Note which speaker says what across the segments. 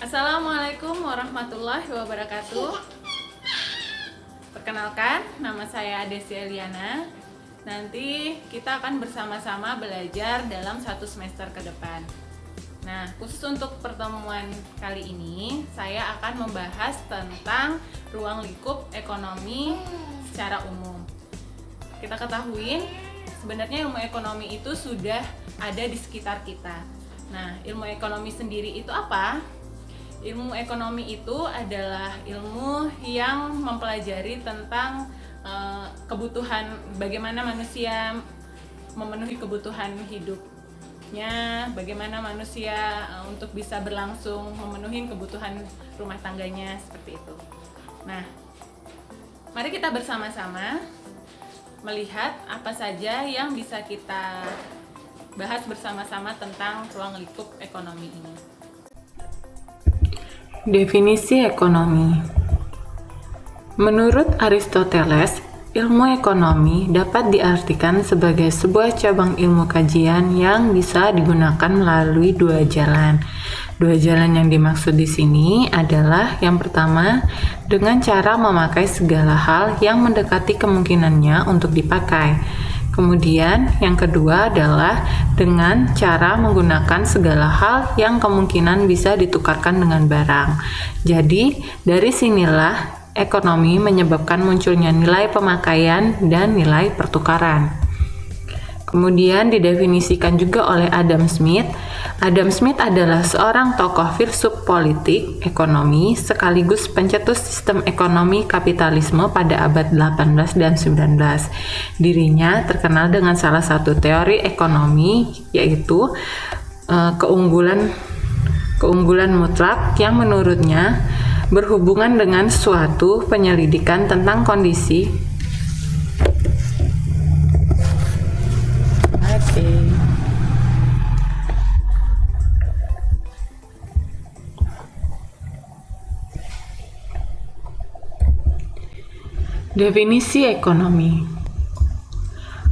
Speaker 1: Assalamualaikum warahmatullahi wabarakatuh. Perkenalkan, nama saya Desi Eliana. Nanti kita akan bersama-sama belajar dalam 1 semester ke depan. Nah, khusus untuk pertemuan kali ini, saya akan membahas tentang ruang lingkup ekonomi secara umum. Kita ketahui, sebenarnya ilmu ekonomi itu sudah ada di sekitar kita. Nah, ilmu ekonomi sendiri itu apa? Ilmu ekonomi itu adalah ilmu yang mempelajari tentang kebutuhan, bagaimana manusia memenuhi kebutuhan hidupnya, bagaimana manusia untuk bisa berlangsung memenuhi kebutuhan rumah tangganya, seperti itu. Nah, mari kita bersama-sama melihat apa saja yang bisa kita bahas bersama-sama tentang ruang lingkup ekonomi ini.
Speaker 2: Definisi ekonomi. Menurut Aristoteles, ilmu ekonomi dapat diartikan sebagai sebuah cabang ilmu kajian yang bisa digunakan melalui 2 jalan. 2 jalan yang dimaksud di sini adalah yang pertama, dengan cara memakai segala hal yang mendekati kemungkinannya untuk dipakai. Kemudian yang kedua adalah dengan cara menggunakan segala hal yang kemungkinan bisa ditukarkan dengan barang. Jadi, dari sinilah ekonomi menyebabkan munculnya nilai pemakaian dan nilai pertukaran. Kemudian didefinisikan juga oleh Adam Smith. Adam Smith adalah seorang tokoh filsuf politik, ekonomi, sekaligus pencetus sistem ekonomi kapitalisme pada abad 18 dan 19. Dirinya terkenal dengan salah satu teori ekonomi, yaitu keunggulan mutlak yang menurutnya berhubungan dengan suatu penyelidikan tentang kondisi Definisi ekonomi.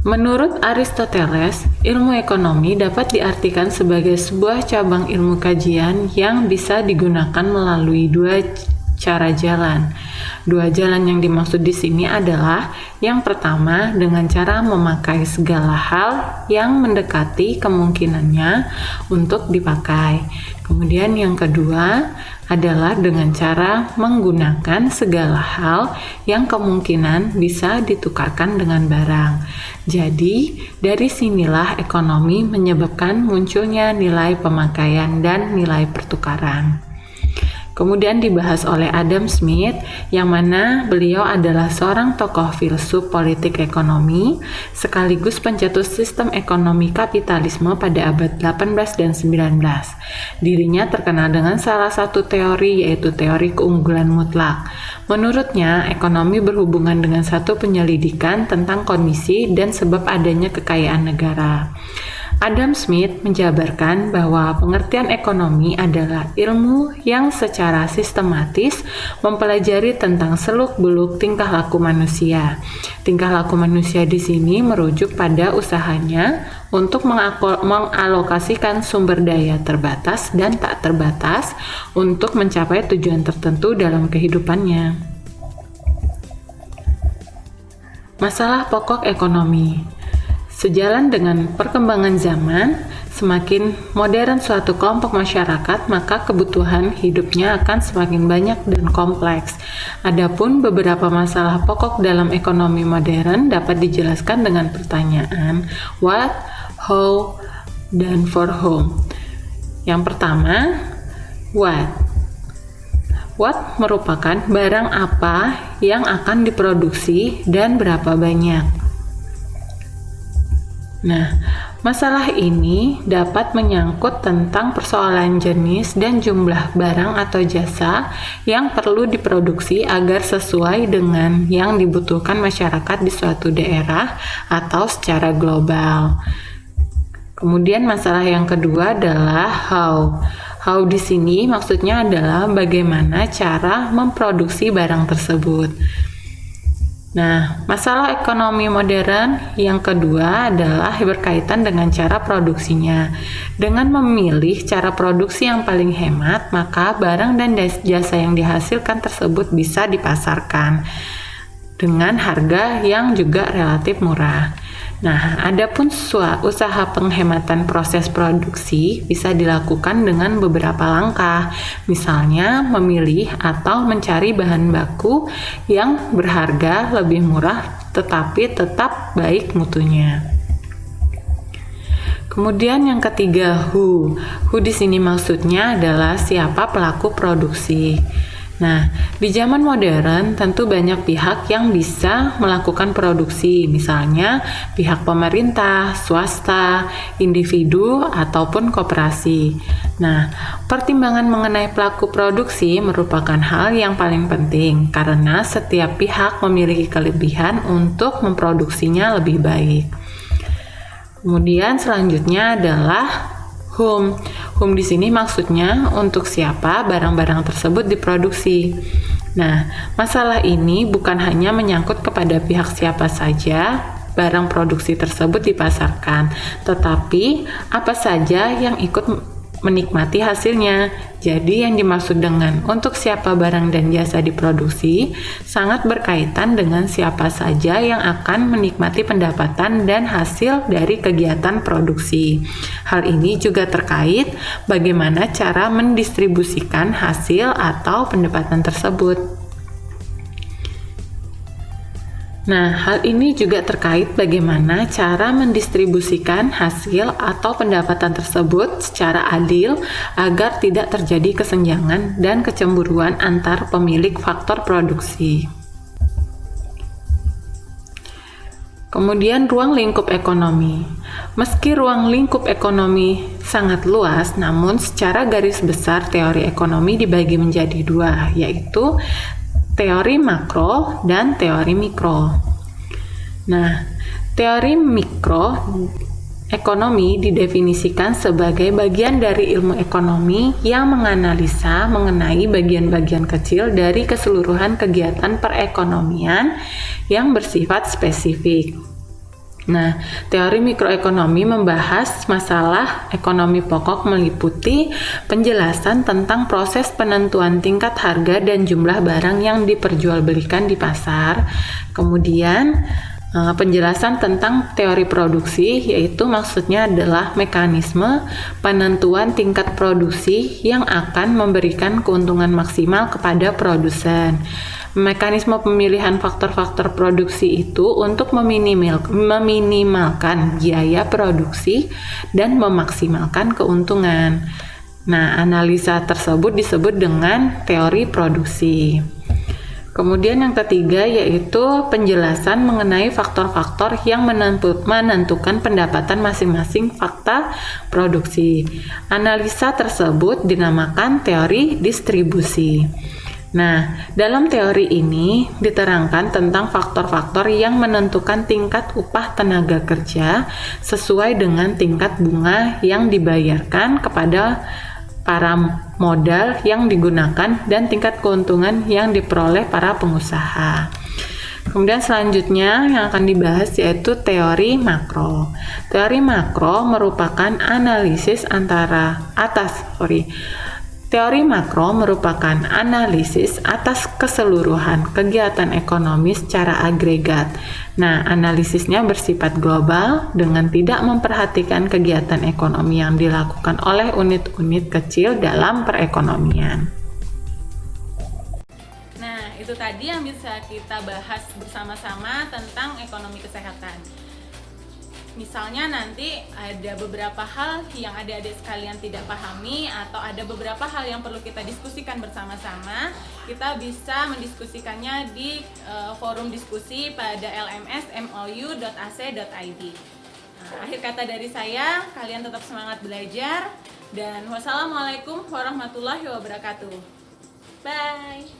Speaker 2: Menurut Aristoteles, ilmu ekonomi dapat diartikan sebagai sebuah cabang ilmu kajian yang bisa digunakan melalui 2 cara jalan. 2 jalan yang dimaksud di sini adalah yang pertama dengan cara memakai segala hal yang mendekati kemungkinannya untuk dipakai. Kemudian yang kedua adalah dengan cara menggunakan segala hal yang kemungkinan bisa ditukarkan dengan barang. Jadi, dari sinilah ekonomi menyebabkan munculnya nilai pemakaian dan nilai pertukaran. Kemudian dibahas oleh Adam Smith, yang mana beliau adalah seorang tokoh filsuf politik ekonomi, sekaligus pencetus sistem ekonomi kapitalisme pada abad 18 dan 19. Dirinya terkenal dengan salah satu teori, yaitu teori keunggulan mutlak. Menurutnya, ekonomi berhubungan dengan satu penyelidikan tentang kondisi dan sebab adanya kekayaan negara. Adam Smith menjabarkan bahwa pengertian ekonomi adalah ilmu yang secara sistematis mempelajari tentang seluk-beluk tingkah laku manusia. Tingkah laku manusia di sini merujuk pada usahanya untuk mengalokasikan sumber daya terbatas dan tak terbatas untuk mencapai tujuan tertentu dalam kehidupannya. Masalah pokok ekonomi. Sejalan dengan perkembangan zaman, semakin modern suatu kelompok masyarakat, maka kebutuhan hidupnya akan semakin banyak dan kompleks. Adapun beberapa masalah pokok dalam ekonomi modern dapat dijelaskan dengan pertanyaan what, how, dan for whom. Yang pertama, what. What merupakan barang apa yang akan diproduksi dan berapa banyak. Nah, masalah ini dapat menyangkut tentang persoalan jenis dan jumlah barang atau jasa yang perlu diproduksi agar sesuai dengan yang dibutuhkan masyarakat di suatu daerah atau secara global. Kemudian masalah yang kedua adalah how. How di sini maksudnya adalah bagaimana cara memproduksi barang tersebut. Nah, masalah ekonomi modern yang kedua adalah berkaitan dengan cara produksinya. Dengan memilih cara produksi yang paling hemat, maka barang dan jasa yang dihasilkan tersebut bisa dipasarkan dengan harga yang juga relatif murah. Nah, adapun usaha penghematan proses produksi bisa dilakukan dengan beberapa langkah, misalnya memilih atau mencari bahan baku yang berharga lebih murah tetapi tetap baik mutunya. Kemudian yang ketiga, who. Who di sini maksudnya adalah siapa pelaku produksi. Nah, di zaman modern tentu banyak pihak yang bisa melakukan produksi, misalnya pihak pemerintah, swasta, individu, ataupun koperasi. Nah, pertimbangan mengenai pelaku produksi merupakan hal yang paling penting karena setiap pihak memiliki kelebihan untuk memproduksinya lebih baik. Kemudian selanjutnya adalah whom. Whom di sini maksudnya untuk siapa barang-barang tersebut diproduksi. Nah, masalah ini bukan hanya menyangkut kepada pihak siapa saja barang produksi tersebut dipasarkan, tetapi apa saja yang ikut menikmati hasilnya. Jadi yang dimaksud dengan untuk siapa barang dan jasa diproduksi sangat berkaitan dengan siapa saja yang akan menikmati pendapatan dan hasil dari kegiatan produksi. Hal ini juga terkait bagaimana cara mendistribusikan hasil atau pendapatan tersebut. Nah, hal ini juga terkait bagaimana cara mendistribusikan hasil atau pendapatan tersebut secara adil agar tidak terjadi kesenjangan dan kecemburuan antar pemilik faktor produksi. Kemudian ruang lingkup ekonomi. Meski ruang lingkup ekonomi sangat luas, namun secara garis besar teori ekonomi dibagi menjadi dua, yaitu teori makro dan teori mikro. Nah, teori mikro ekonomi didefinisikan sebagai bagian dari ilmu ekonomi yang menganalisa mengenai bagian-bagian kecil dari keseluruhan kegiatan perekonomian yang bersifat spesifik. Nah, teori mikroekonomi membahas masalah ekonomi pokok meliputi penjelasan tentang proses penentuan tingkat harga dan jumlah barang yang diperjualbelikan di pasar. Kemudian, penjelasan tentang teori produksi, yaitu maksudnya adalah mekanisme penentuan tingkat produksi yang akan memberikan keuntungan maksimal kepada produsen. Mekanisme pemilihan faktor-faktor produksi itu untuk meminimalkan biaya produksi dan memaksimalkan keuntungan. Nah, analisa tersebut disebut dengan teori produksi. Kemudian yang ketiga yaitu penjelasan mengenai faktor-faktor yang menentukan pendapatan masing-masing fakta produksi. Analisa tersebut dinamakan teori distribusi. Nah, dalam teori ini diterangkan tentang faktor-faktor yang menentukan tingkat upah tenaga kerja sesuai dengan tingkat bunga yang dibayarkan kepada para modal yang digunakan dan tingkat keuntungan yang diperoleh para pengusaha. Kemudian selanjutnya yang akan dibahas yaitu teori makro. Teori makro merupakan Teori makro merupakan analisis atas keseluruhan kegiatan ekonomi secara agregat. Nah, analisisnya bersifat global dengan tidak memperhatikan kegiatan ekonomi yang dilakukan oleh unit-unit kecil dalam perekonomian.
Speaker 1: Nah, itu tadi yang bisa kita bahas bersama-sama tentang ekonomi kesehatan. Misalnya nanti ada beberapa hal yang adik-adik sekalian tidak pahami atau ada beberapa hal yang perlu kita diskusikan bersama-sama, kita bisa mendiskusikannya di forum diskusi pada lms.mou.ac.id. Akhir kata dari saya, kalian tetap semangat belajar dan wassalamualaikum warahmatullahi wabarakatuh. Bye.